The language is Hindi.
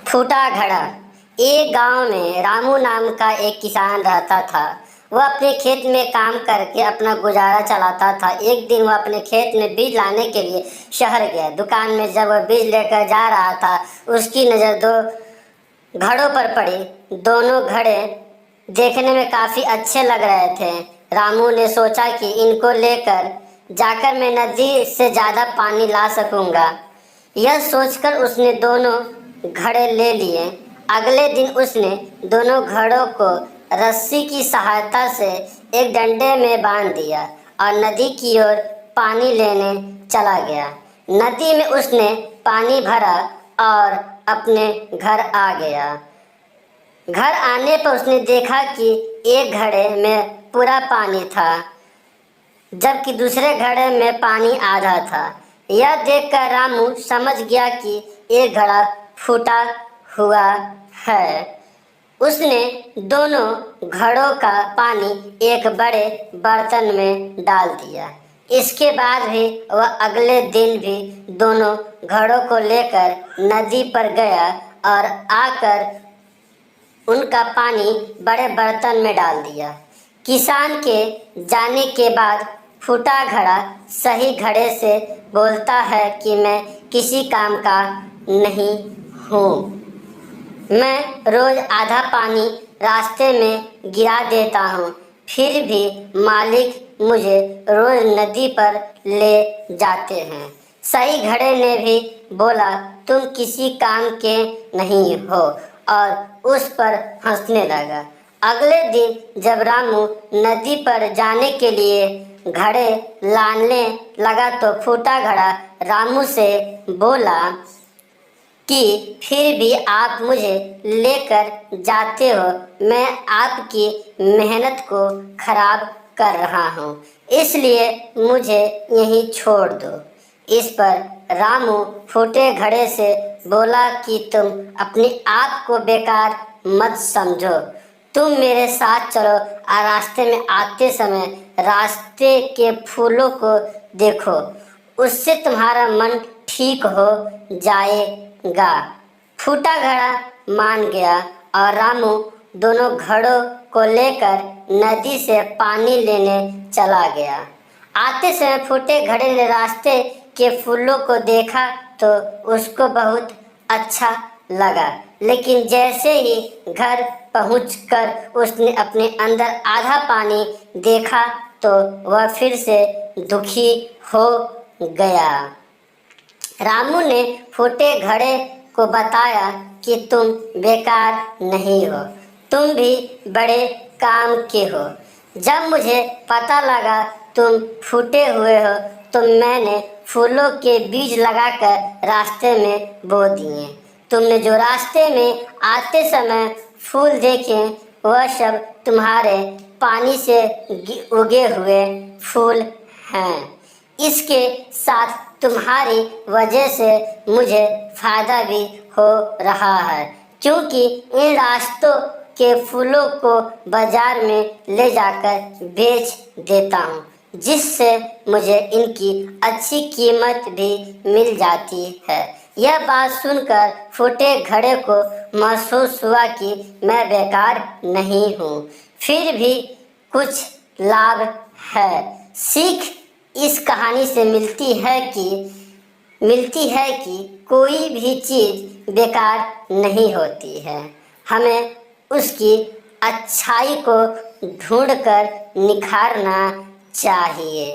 फूटा घड़ा। एक गांव में रामू नाम का एक किसान रहता था। वह अपने खेत में काम करके अपना गुजारा चलाता था। एक दिन वह अपने खेत में बीज लाने के लिए शहर गया। दुकान में जब वह बीज लेकर जा रहा था, उसकी नज़र दो घड़ों पर पड़ी। दोनों घड़े देखने में काफ़ी अच्छे लग रहे थे। रामू ने सोचा कि इनको लेकर जाकर मैं नदी से ज़्यादा पानी ला सकूंगा। यह सोचकर उसने दोनों घड़े ले लिए। अगले दिन उसने दोनों घड़ों को रस्सी की सहायता से एक डंडे में बांध दिया और नदी की ओर पानी लेने चला गया। नदी में उसने पानी भरा और अपने घर आ गया। घर आने पर उसने देखा कि एक घड़े में पूरा पानी था, जबकि दूसरे घड़े में पानी आधा था। यह देखकर रामू समझ गया कि एक घड़ा फूटा हुआ है। उसने दोनों घड़ों का पानी एक बड़े बर्तन में डाल दिया। इसके बाद भी वह अगले दिन भी दोनों घड़ों को लेकर नदी पर गया और आकर उनका पानी बड़े बर्तन में डाल दिया। किसान के जाने के बाद फूटा घड़ा सही घड़े से बोलता है कि मैं किसी काम का नहीं हूँ। मैं रोज़ आधा पानी रास्ते में गिरा देता हूँ, फिर भी मालिक मुझे रोज़ नदी पर ले जाते हैं। सही घड़े ने भी बोला, तुम किसी काम के नहीं हो, और उस पर हंसने लगा। अगले दिन जब रामू नदी पर जाने के लिए घड़े लाने लगा तो फूटा घड़ा रामू से बोला कि फिर भी आप मुझे लेकर जाते हो, मैं आपकी मेहनत को खराब कर रहा हूँ, इसलिए मुझे यहीं छोड़ दो। इस पर रामू फूटे घड़े से बोला कि तुम अपने आप को बेकार मत समझो, तुम मेरे साथ चलो और रास्ते में आते समय रास्ते के फूलों को देखो, उससे तुम्हारा मन ठीक हो जाएगा। फूटा घड़ा मान गया और रामू दोनों घड़ों को लेकर नदी से पानी लेने चला गया। आते समय फूटे घड़े ने रास्ते के फूलों को देखा तो उसको बहुत अच्छा लगा, लेकिन जैसे ही घर पहुंचकर उसने अपने अंदर आधा पानी देखा तो वह फिर से दुखी हो गया। रामू ने फूटे घड़े को बताया कि तुम बेकार नहीं हो, तुम भी बड़े काम के हो। जब मुझे पता लगा तुम फूटे हुए हो तो मैंने फूलों के बीज लगाकर रास्ते में बो दिए। तुमने जो रास्ते में आते समय फूल देखे वह सब तुम्हारे पानी से उगे हुए फूल हैं। इसके साथ तुम्हारी वजह से मुझे फ़ायदा भी हो रहा है, क्योंकि इन रास्तों के फूलों को बाज़ार में ले जाकर बेच देता हूँ, जिससे मुझे इनकी अच्छी कीमत भी मिल जाती है। यह बात सुनकर फूटे घड़े को महसूस हुआ कि मैं बेकार नहीं हूँ, फिर भी कुछ लाभ है। सीख इस कहानी से मिलती है कि कोई भी चीज़ बेकार नहीं होती है, हमें उसकी अच्छाई को ढूंढकर निखारना चाहिए।